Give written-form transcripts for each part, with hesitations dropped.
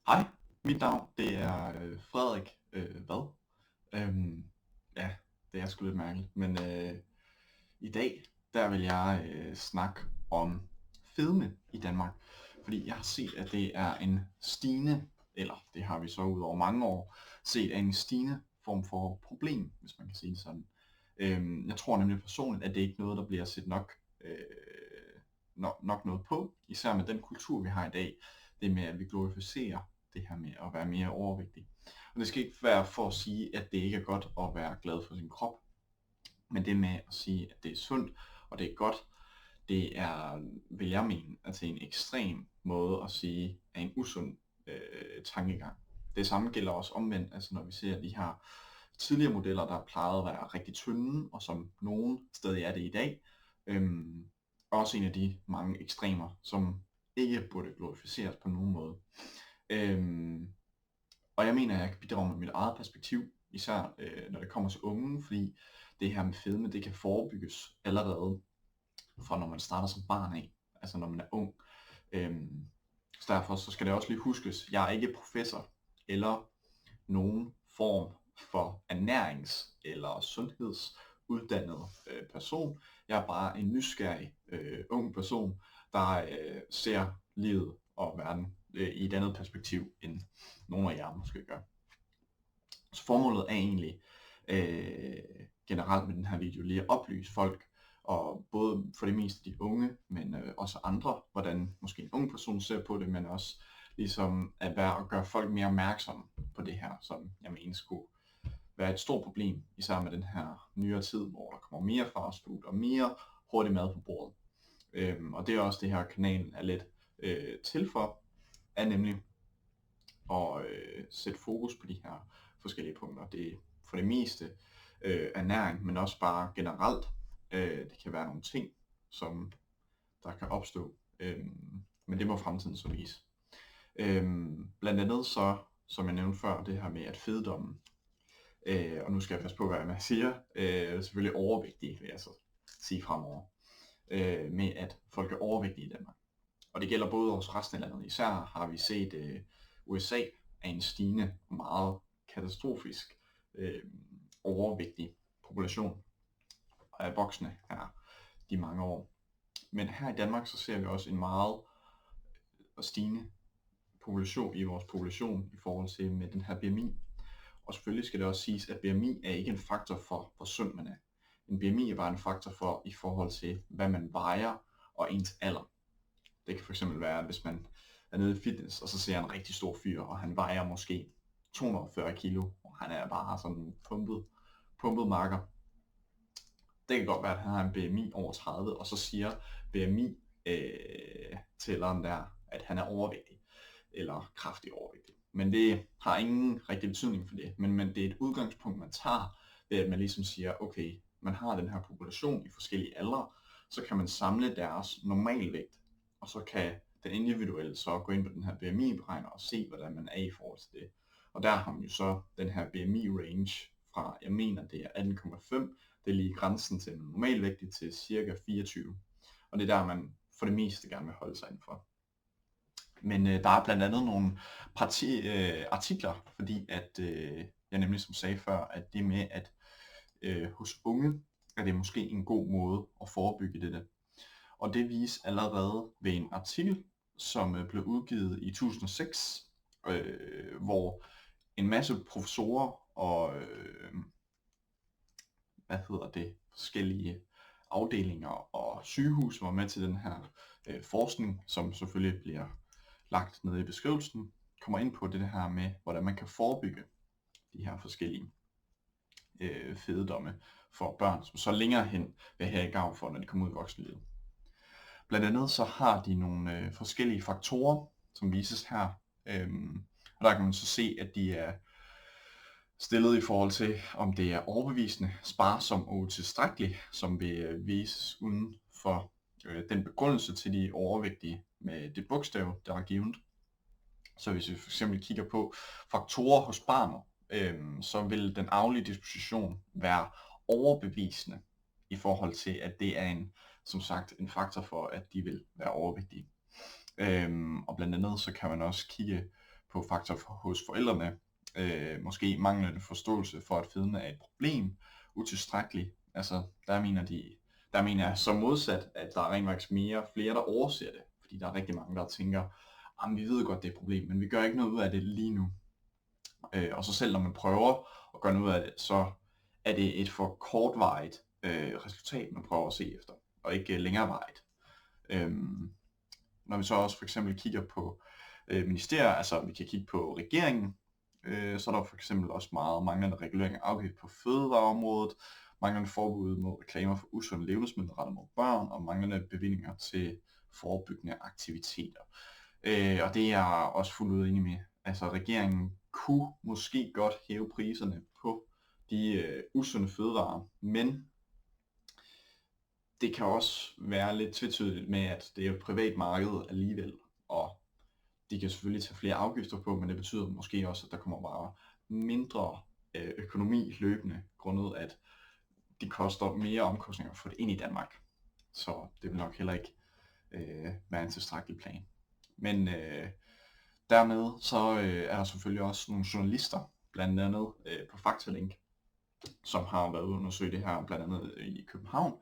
Hej, mit navn det er Frederik Vad. Øhm, ja, det er sgu lidt mærkeligt, men i dag der vil jeg snakke om fedme i Danmark, fordi jeg har set, at det er en stigende, eller det har vi så ud over mange år, set er en stigende form for problem, hvis man kan sige det sådan. Jeg tror nemlig personligt, at det ikke er noget, der bliver set nok noget på, især med den kultur, vi har i dag. Det med, at vi glorificerer det her med at være mere overvægtig. Og det skal ikke være for at sige, at det ikke er godt at være glad for sin krop, men det med at sige, at det er sundt, og det er godt, det er, vil jeg mene, altså en ekstrem måde at sige, er en usund tankegang. Det samme gælder også omvendt, altså når vi ser de her tidligere modeller, der plejede at være rigtig tynde, og som nogen stadig er det i dag. Også en af de mange ekstremer, som ikke burde glorificeres på nogen måde. Og jeg mener, at jeg kan bidrage med mit eget perspektiv, især når det kommer til unge, fordi det her med fedme, det kan forebygges allerede fra når man starter som barn af, altså når man er ung. Så derfor så skal det også lige huskes, jeg er ikke professor eller nogen form for ernærings- eller sundhedsuddannet person. Jeg er bare en nysgerrig ung person, der ser livet og verden i et andet perspektiv, end nogle af jer måske gør. Så formålet er egentlig generelt med den her video lige at oplyse folk, og både for det meste de unge, men også andre, hvordan måske en ung person ser på det, men også ligesom at gøre folk mere opmærksomme på det her, som jeg mener skulle være et stort problem, især med den her nyere tid, hvor der kommer mere fast food og mere hurtig mad på bordet. Og det er også det her kanalen er lidt til for, er nemlig at sætte fokus på de her forskellige punkter. Det er for det meste ernæring, men også bare generelt. Det kan være nogle ting, som der kan opstå, men det må fremtiden så vise. Blandt andet så, som jeg nævnte før, det her med at feddommen, og nu skal jeg passe på, hvad jeg siger, selvfølgelig overvægtige, vil jeg så sige fremover, med at folk er overvægtige i Danmark. Og det gælder både hos resten af landet. Især har vi set USA er en stigende, meget katastrofisk overvægtig population af voksne her de mange år. Men her i Danmark så ser vi også en meget stigende population i vores population i forhold til med den her BMI. Og selvfølgelig skal det også siges, at BMI er ikke en faktor for, hvor sund man er. En BMI er bare en faktor for i forhold til, hvad man vejer og ens alder. Det kan fx være, hvis man er nede i fitness, og så ser en rigtig stor fyr, og han vejer måske 240 kilo, og han er bare sådan en pumpet marker. Det kan godt være, at han har en BMI over 30, og så siger BMI-tælleren der, at han er overvægtig, eller kraftig overvægtig. Men det har ingen rigtig betydning for det, men det er et udgangspunkt, man tager, ved at man ligesom siger, okay, man har den her population i forskellige aldre, så kan man samle deres normalvægt, og så kan den individuelle så gå ind på den her BMI-beregner og se, hvordan man er i forhold til det. Og der har man jo så den her BMI-range fra, jeg mener det er 18,5, det er lige grænsen til normalvægtig til cirka 24. Og det er der, man for det meste gerne vil holde sig indenfor. Men der er blandt andet nogle artikler, fordi at jeg nemlig som sagde før, at det med at hos unge er det måske en god måde at forebygge det. Og det vises allerede ved en artikel, som blev udgivet i 2006, hvor en masse professorer og forskellige afdelinger og sygehus var med til den her forskning, som selvfølgelig bliver lagt ned i beskrivelsen, kommer ind på det her med, hvordan man kan forebygge de her forskellige fededomme for børn, som så længere hen vil have i gavn for, når de kommer ud i voksenlivet. Blandt andet så har de nogle forskellige faktorer, som vises her, og der kan man så se, at de er stillet i forhold til, om det er overbevisende, sparsom og utilstrækkeligt, som vil vises uden for den begrundelse til de overvægtige med det bogstav, der er givet. Så hvis vi for eksempel kigger på faktorer hos barnet, så vil den arvelige disposition være overbevisende i forhold til, at det er som sagt en faktor for, at de vil være overvægtige. Og blandt andet så kan man også kigge på faktor hos forældrene. Måske manglende forståelse for, at fedme er et problem, utilstrækkelig. Altså, der mener jeg så modsat, at der er rent faktisk flere, der overser det. Fordi der er rigtig mange, der tænker, vi ved godt, det er et problem, men vi gør ikke noget ud af det lige nu. Og så selv når man prøver at gøre noget ud af det, så er det et for kortvarigt resultat, man prøver at se efter, og ikke længerevarigt. Når vi så også for eksempel kigger på ministerier, altså vi kan kigge på regeringen, så er der for eksempel også meget manglende regulering af afgift på fødevareområdet, manglende forbud mod reklamer for usunde levnedsmidler rettet mod børn, og manglende bevillinger til forebyggende aktiviteter. Og det er jeg også fuldt enig med. Altså regeringen kunne måske godt hæve priserne på de usunde fødevarer, men det kan også være lidt tvetydigt med, at det er et privat marked alligevel, og de kan selvfølgelig tage flere afgifter på, men det betyder måske også, at der kommer bare mindre økonomi løbende, grundet at det koster mere omkostninger at få det ind i Danmark. Så det vil nok heller ikke være en tilstrækkelig plan. Men dermed så er der selvfølgelig også nogle journalister, blandt andet på Faktalink, som har været ude og undersøge det her, blandt andet i København,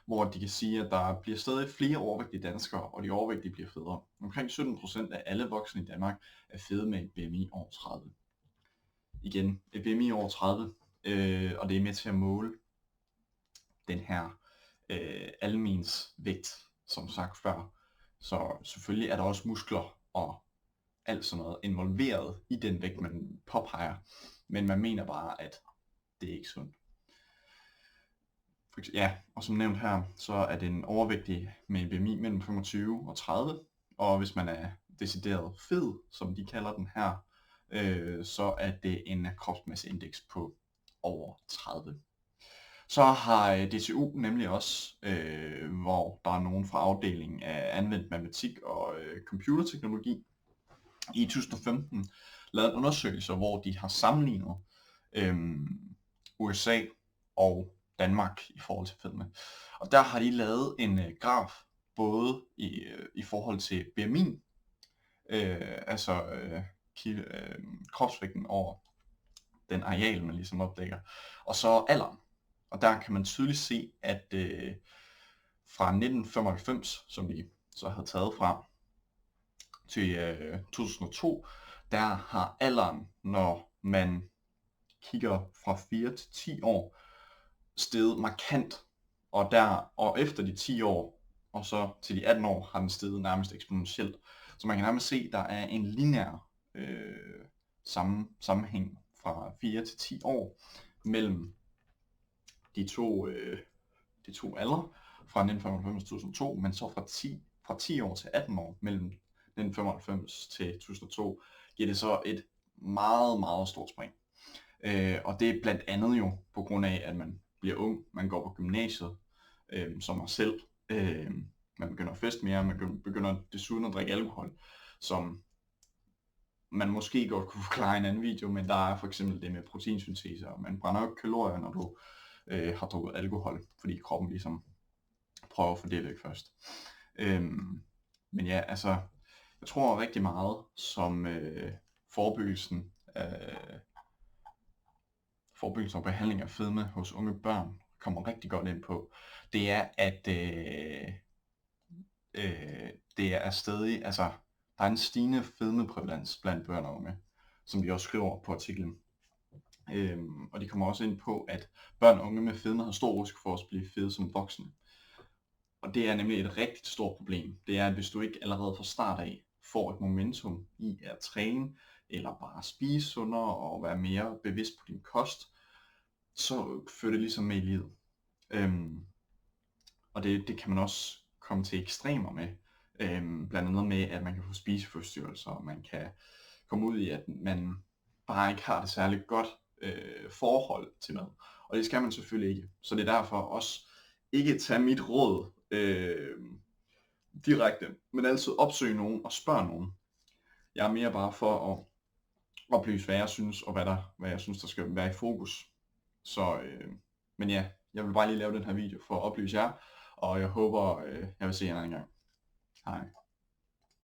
hvor de kan sige, at der bliver stadig flere overvægtige danskere, og de overvægtige bliver federe. Omkring 17% af alle voksne i Danmark er fede med et BMI over 30. Igen, et BMI over 30, og det er med til at måle den her almens vægt, som sagt før. Så selvfølgelig er der også muskler og alt sådan noget involveret i den vægt, man påpeger, men man mener bare, at det er ikke sundt. Ja, og som nævnt her, så er den overvægtig med en BMI mellem 25 og 30, og hvis man er decideret fed, som de kalder den her, så er det en kropsmasseindeks på over 30. Så har DTU nemlig også, hvor der er nogen fra afdelingen af anvendt matematik og computerteknologi, i 2015 lavet en undersøgelse, hvor de har sammenlignet USA og Danmark i forhold til fedme. Og der har de lavet en graf, både i forhold til BMI, kropsvægten over den areal, man ligesom opdækker, og så alderen. Og der kan man tydeligt se, at fra 1995, som vi så havde taget fra, til 2002, der har alderen, når man kigger fra 4 til 10 år, steget markant, og efter de 10 år, og så til de 18 år, har den steget nærmest eksponentielt. Så man kan nærmest se, at der er en lineær sammenhæng fra 4 til 10 år mellem de to aldre, fra 1995 til 2002, men så fra 10 år til 18 år, mellem 1995 til 2002, giver det så et meget, meget stort spring. Og det er blandt andet jo på grund af, at man bliver ung, man går på gymnasiet, som mig selv, man begynder at feste mere, man begynder desuden at drikke alkohol, som man måske godt kunne forklare i en anden video, men der er for eksempel det med proteinsyntese, og man brænder jo kalorier, når du har drukket alkohol, fordi kroppen ligesom prøver at få det væk først. Men ja, altså, jeg tror rigtig meget, som forebyggelse og behandling af fedme hos unge børn kommer rigtig godt ind på, det er, at det er stadig, altså, der er en stigende fedmeprævalens blandt børn og unge, som de også skriver på artiklen. Og de kommer også ind på, at børn og unge med fedme har stor risiko for at blive fede som voksne. Og det er nemlig et rigtig stort problem. Det er, at hvis du ikke allerede fra start af får et momentum i at træne, eller bare spise sundere og være mere bevidst på din kost, så fører det ligesom med i livet. Og det kan man også komme til ekstremer med. Blandt andet med, at man kan få spiseforstyrrelser, og man kan komme ud i, at man bare ikke har det særligt godt forhold til mad. Og det skal man selvfølgelig ikke. Så det er derfor også ikke tage mit råd direkte, men altid opsøge nogen og spørge nogen. Jeg er mere bare for at oplyse, hvad jeg synes, og hvad jeg synes, der skal være i fokus. Så, men ja, jeg vil bare lige lave den her video for at oplyse jer, og jeg håber, jeg vil se jer en anden gang. Hej.